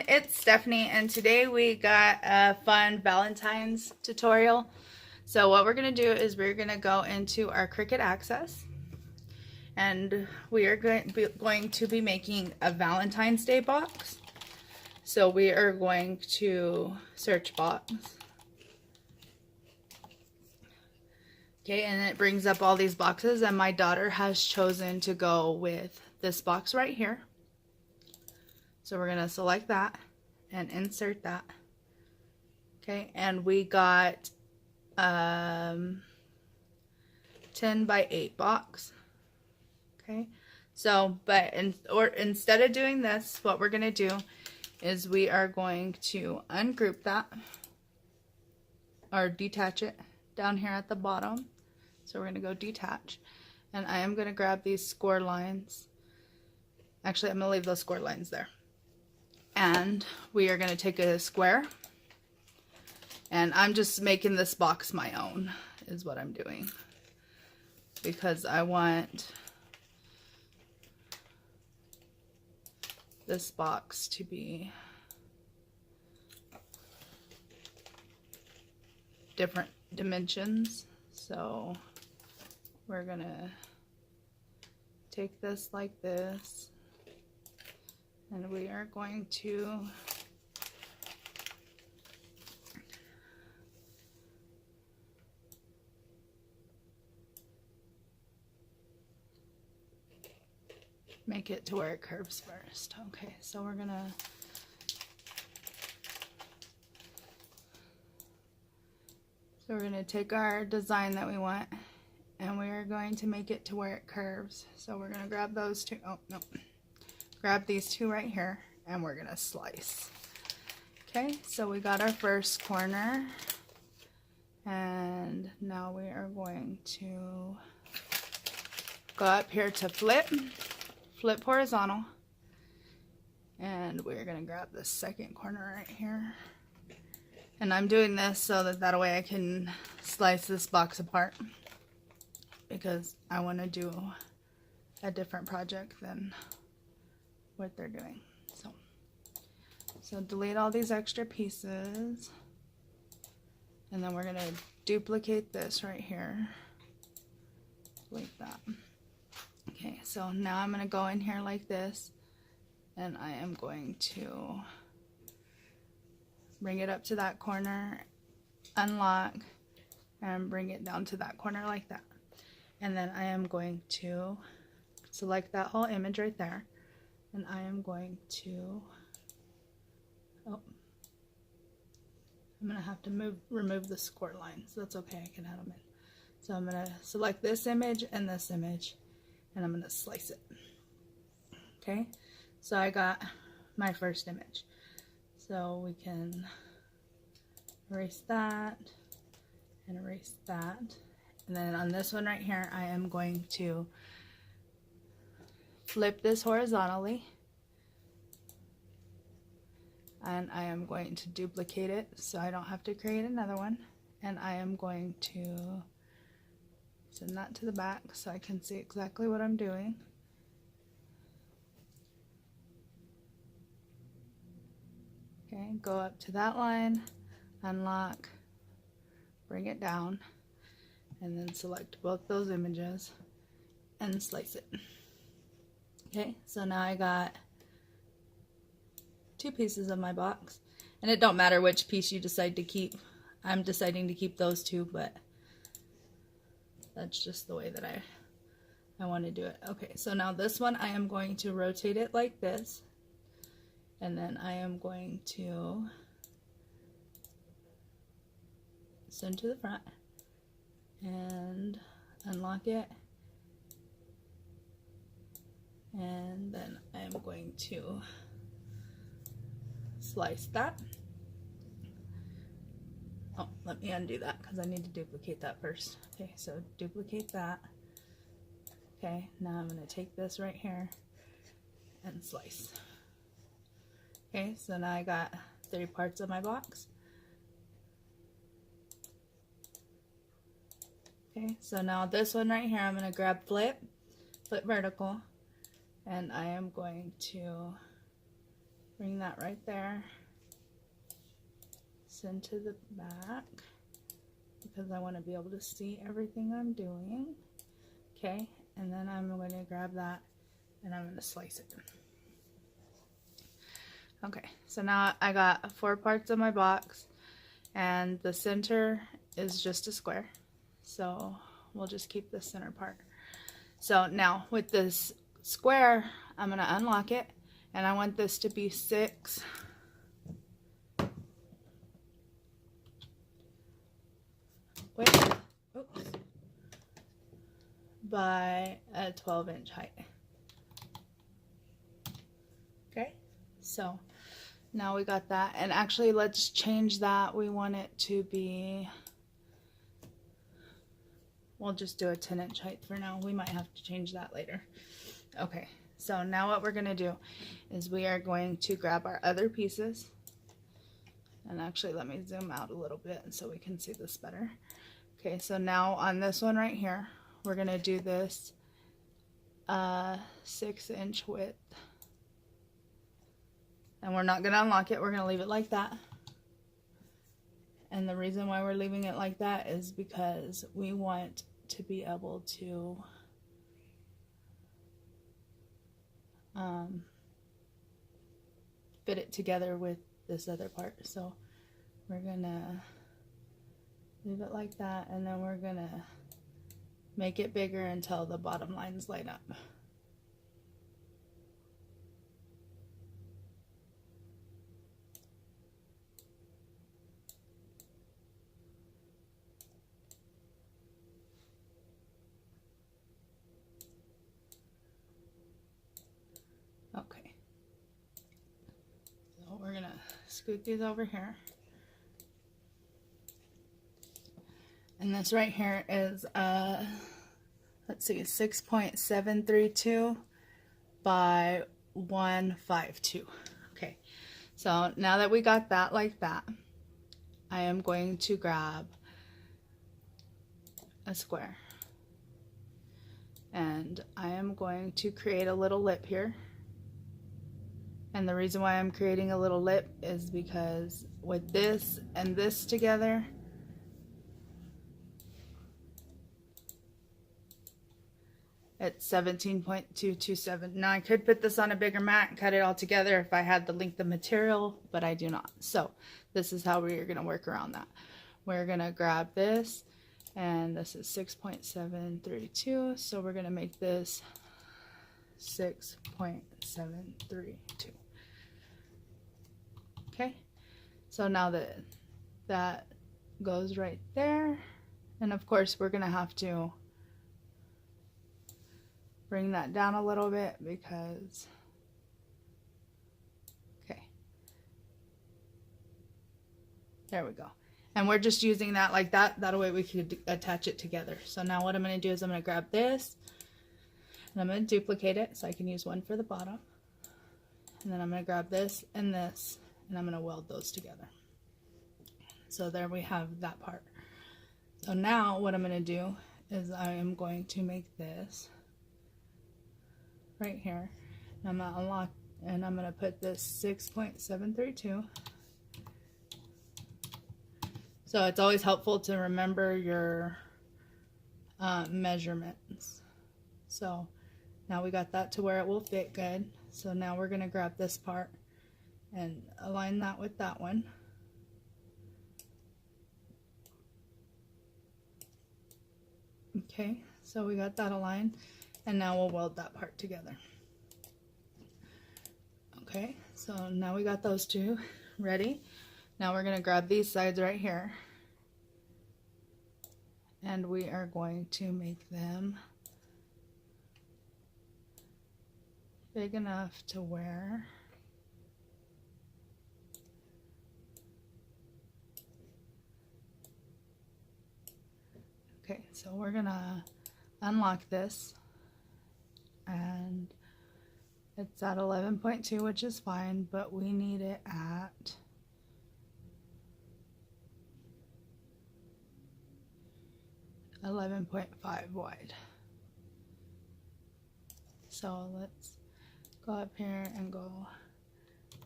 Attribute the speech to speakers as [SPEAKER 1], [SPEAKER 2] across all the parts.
[SPEAKER 1] everyone, it's Stephanie, and today we got a fun Valentine's tutorial. So what we're going to do is we're going to go into our Cricut Access, and we are going to be making a Valentine's Day box. So we are going to search box. Okay, and it brings up all these boxes, and my daughter has chosen to go with this box right here. So we're going to select that and insert that. Okay, and we got 10 by 8 box. Okay, so instead of doing this, what we're going to do is we are going to ungroup that or detach it down here at the bottom. So we're going to go detach, and I am going to grab these score lines. Actually, I'm going to leave those score lines there. And we are going to take a square, and I'm just making this box my own is what I'm doing, because I want this box to be different dimensions. So we're going to take this like this. And we are going to make it to where it curves first. Okay, so we're gonna take our design that we want, and we are going to make it to where it curves. So we're gonna grab those two. Oh no. Grab these two right here, and we're gonna slice. Okay, so we got our first corner, and now we are going to go up here to flip horizontal, and we're gonna grab the second corner right here. And I'm doing this so that way I can slice this box apart, because I want to do a different project than what they're doing. So delete all these extra pieces, and then we're going to duplicate this right here. Delete that. Okay, so now I'm going to go in here like this, and I am going to bring it up to that corner, unlock, and bring it down to that corner like that. And then I am going to select that whole image right there. And I am going to, I'm going to have to remove the score lines. That's okay, I can add them in. So I'm going to select this image, and I'm going to slice it. Okay, so I got my first image. So we can erase that and erase that. And then on this one right here, I am going to flip this horizontally, and I am going to duplicate it so I don't have to create another one, and I am going to send that to the back so I can see exactly what I'm doing. Okay, go up to that line, unlock, bring it down, and then select both those images and slice it. Okay, so now I got 2 pieces of my box, and it don't matter which piece you decide to keep. I'm deciding to keep those 2, but that's just the way that I want to do it. Okay, so now this one I am going to rotate it like this, and then I am going to send to the front and unlock it. And then I am going to slice that. Oh, let me undo that because I need to duplicate that first. Okay, so duplicate that. Okay, now I'm going to take this right here and slice. Okay, so now I got 3 parts of my box. Okay, so now this one right here, I'm going to grab flip vertical, and I am going to Bring that right there. Send to the back because I want to be able to see everything I'm doing. Okay, and then I'm going to grab that and I'm going to slice it. Okay, so now I got 4 parts of my box and the center is just a square. So we'll just keep the center part. So now with this square, I'm going to unlock it and I want this to be 6 by a 12-inch height. Okay, so now we got that, and actually let's change that. We want it to be, we'll just do a 10-inch height for now. We might have to change that later. Okay, so now what we're gonna do is we are going to grab our other pieces, and actually let me zoom out a little bit so we can see this better. Okay, so now on this one right here, we're gonna do this 6-inch width. And we're not gonna unlock it, we're gonna leave it like that. And the reason why we're leaving it like that is because we want to be able to fit it together with this other part. So we're gonna leave it like that, and then we're gonna make it bigger until the bottom lines line up. Okay, so we're gonna scoot these over here. And this right here is, let's see, 6.732 by 152. Okay, so now that we got that like that, I am going to grab a square. And I am going to create a little lip here. And the reason why I'm creating a little lip is because with this and this together, it's 17.227. Now I could put this on a bigger mat and cut it all together if I had the length of material, but I do not. So this is how we're gonna work around that. We're gonna grab this, and this is 6.732, so we're gonna make this 6.732. Okay, so now that goes right there, and of course we're gonna have to bring that down a little bit because, okay, there we go. And we're just using that like that. That way we could attach it together. So now what I'm going to do is I'm going to grab this and I'm going to duplicate it so I can use one for the bottom. And then I'm going to grab this and I'm going to weld those together. So there we have that part. So now what I'm going to do is I am going to make this right here. And I'm going to unlock, and I'm going to put this 6.732. So it's always helpful to remember your measurements. So now we got that to where it will fit good. So now we're going to grab this part and align that with that one. Okay, so we got that aligned, and now we'll weld that part together. Okay, so now we got those two ready. Now we're going to grab these sides right here, and we are going to make them big enough to where okay, so we're gonna unlock this, and it's at 11.2, which is fine, but we need it at 11.5 wide. So let's go up here and go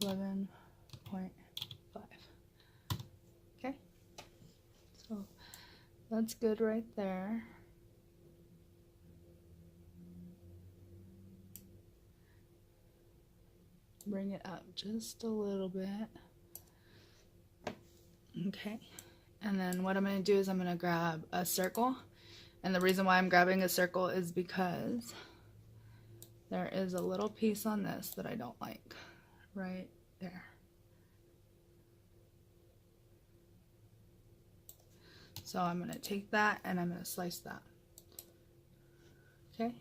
[SPEAKER 1] 11.5. Okay, so that's good right there. Bring it up just a little bit. Okay, and then what I'm going to do is I'm going to grab a circle, and the reason why I'm grabbing a circle is because there is a little piece on this that I don't like right there. So I'm going to take that and I'm going to slice that. Okay,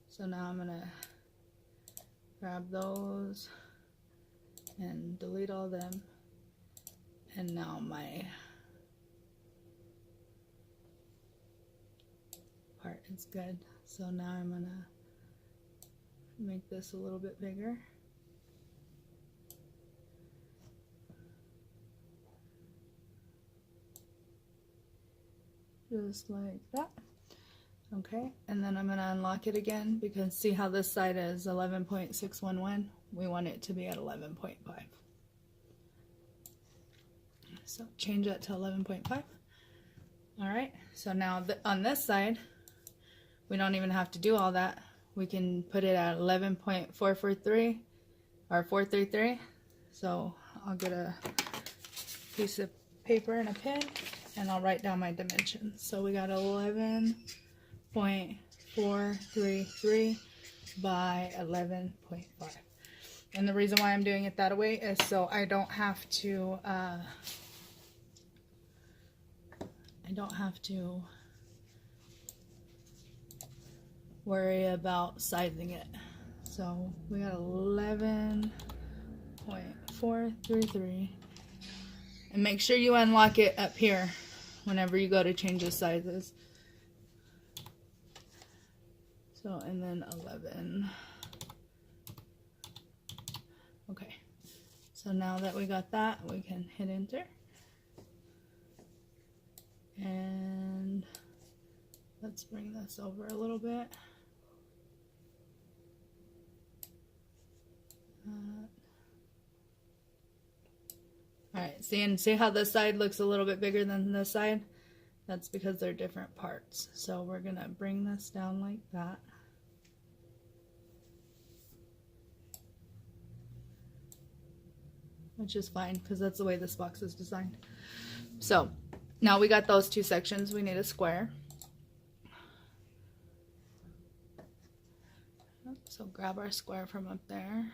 [SPEAKER 1] so now I'm going to grab those and delete all them, and now my part is good. So now I'm going to make this a little bit bigger. Just like that. Okay, and then I'm going to unlock it again, because see how this side is 11.611? We want it to be at 11.5. So change that to 11.5. Alright, so now on this side, we don't even have to do all that. We can put it at 11.443 or 433. So I'll get a piece of paper and a pen and I'll write down my dimensions. So we got 11.433 by 11.5. And the reason why I'm doing it that way is so I don't have to worry about sizing it. So we got 11.433, and make sure you unlock it up here whenever you go to change the sizes. So, and then 11. Okay, so now that we got that, we can hit enter. And let's bring this over a little bit. Alright, see how this side looks a little bit bigger than this side? That's because they're different parts. So we're going to bring this down like that. Which is fine, because that's the way this box is designed. So now we got those two sections. We need a square. So grab our square from up there.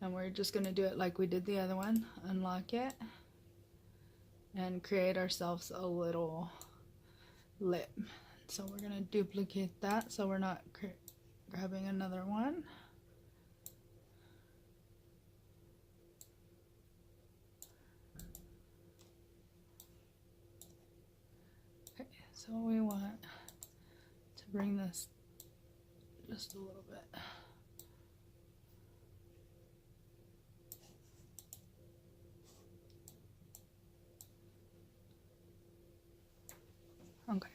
[SPEAKER 1] And we're just going to do it like we did the other one. Unlock it. And create ourselves a little lip. So we're going to duplicate that so we're not grabbing another one. Okay, so we want to bring this just a little bit. Okay.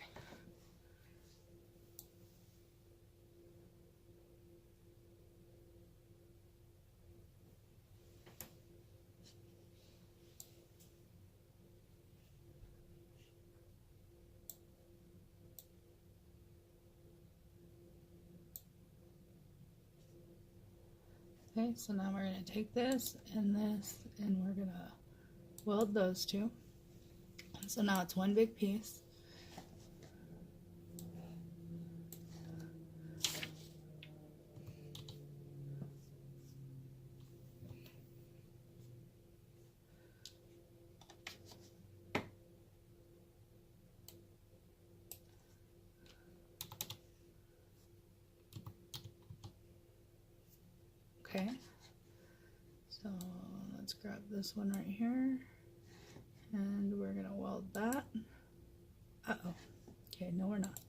[SPEAKER 1] Okay, so now we're going to take this, and we're going to weld those two. So now it's one big piece. Okay, so let's grab this one right here, and we're gonna weld that. Uh-oh. Okay, no we're not.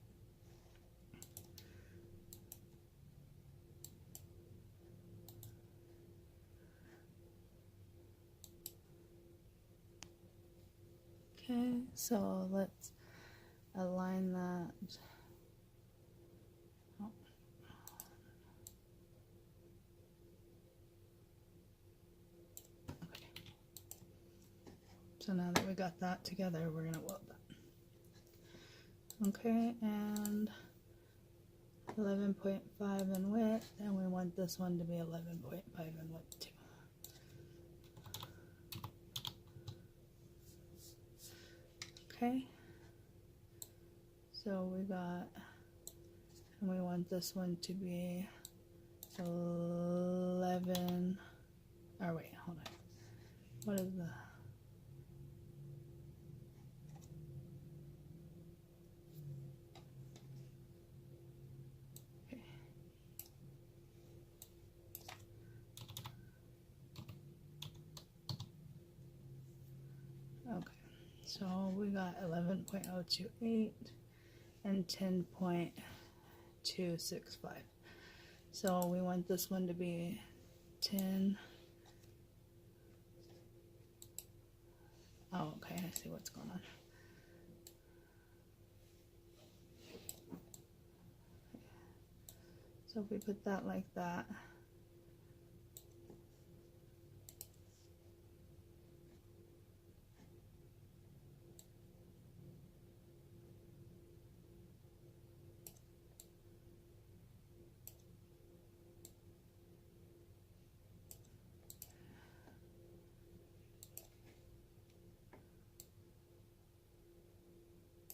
[SPEAKER 1] Okay, so let's align that. So now that we got that together, we're gonna weld that. Okay, and 11.5 in width, and we want this one to be 11.5 in width too. Okay, so we got, and we want this one to be 11, or wait, hold on. What is the, okay, so we got 11.028 and 10.265. So we want this one to be 10. Oh, okay, I see what's going on. So if we put that like that,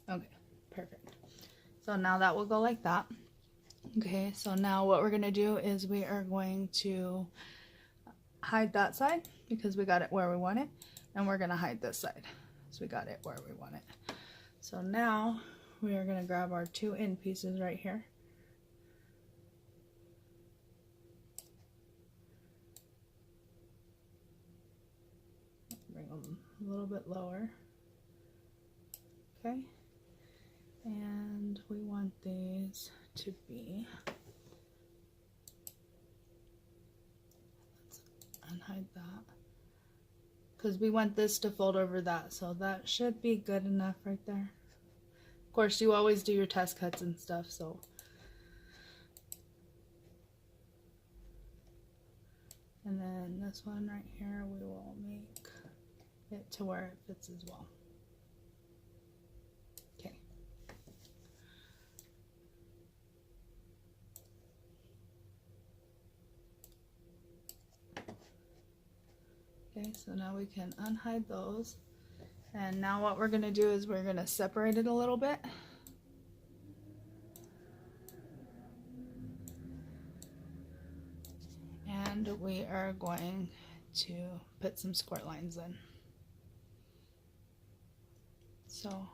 [SPEAKER 1] okay, perfect. So now that will go like that. Okay, so now what we're going to do is we are going to hide that side because we got it where we want it, and we're going to hide this side so we got it where we want it. So now we are going to grab our two end pieces right here. Bring them a little bit lower. Okay, and we want these to be, let's unhide that, because we want this to fold over that, so that should be good enough right there. Of course, you always do your test cuts and stuff, so. And then this one right here, we will make it to where it fits as well. Okay. Okay, so now we can unhide those. And now what we're going to do is we're going to separate it a little bit. And we are going to put some squirt lines in. So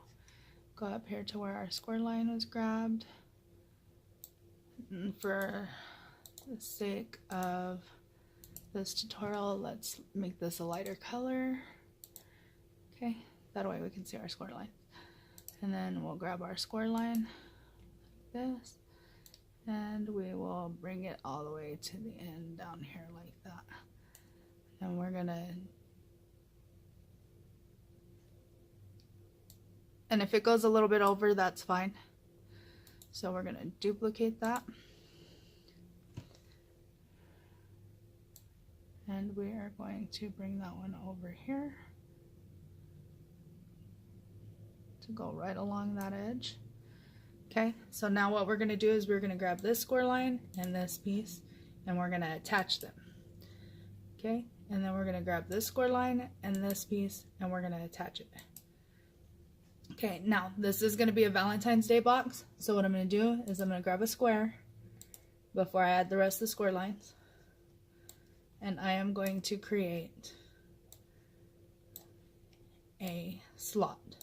[SPEAKER 1] go up here to where our square line was grabbed. And for the sake of this tutorial, let's make this a lighter color. Okay, that way we can see our square line. And then we'll grab our square line like this, and we will bring it all the way to the end down here like that. And we're gonna, and if it goes a little bit over, that's fine. So we're gonna duplicate that. And we are going to bring that one over here to go right along that edge. Okay, so now what we're going to do is we're going to grab this square line and this piece, and we're going to attach them. Okay, and then we're going to grab this square line and this piece, and we're going to attach it. Okay, now this is going to be a Valentine's Day box, so what I'm going to do is I'm going to grab a square before I add the rest of the square lines, and I am going to create a slot.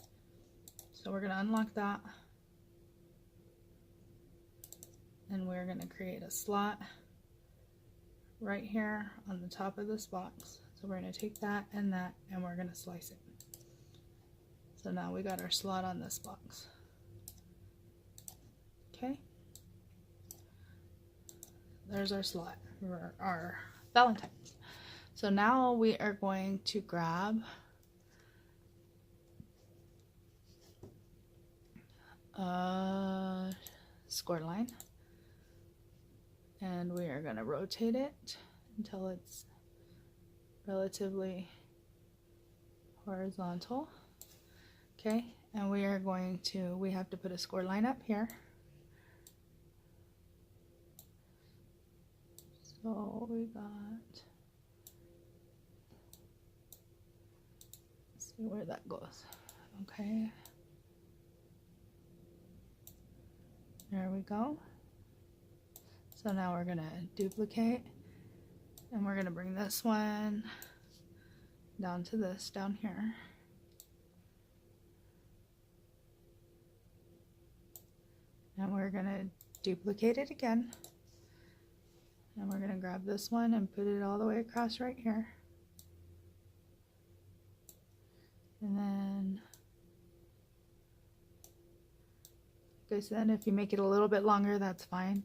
[SPEAKER 1] So we're going to unlock that, and we're going to create a slot right here on the top of this box. So we're going to take that, and we're going to slice it. So now we got our slot on this box. Okay, there's our slot for our Valentines. So now we are going to grab a square line, and we are going to rotate it until it's relatively horizontal. Okay, and we have to put a score line up here. So we got, let's see where that goes. Okay, there we go. So now we're gonna duplicate, and we're gonna bring this one down to this down here. And we're gonna duplicate it again. And we're gonna grab this one and put it all the way across right here. And then, like I said, if you make it a little bit longer, that's fine.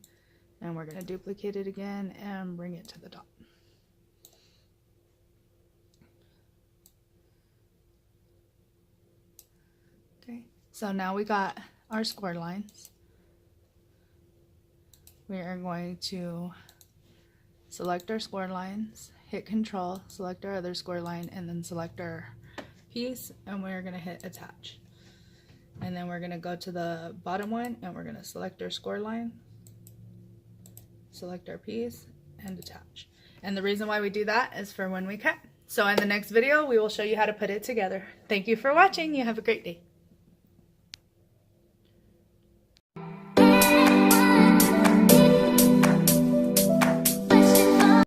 [SPEAKER 1] And we're gonna duplicate it again and bring it to the top. Okay, so now we got our score lines. We are going to select our score lines, hit Control, select our other score line, and then select our piece, and we're going to hit attach. And then we're going to go to the bottom one, and we're going to select our score line, select our piece, and attach. And the reason why we do that is for when we cut. So in the next video, we will show you how to put it together. Thank you for watching. You have a great day.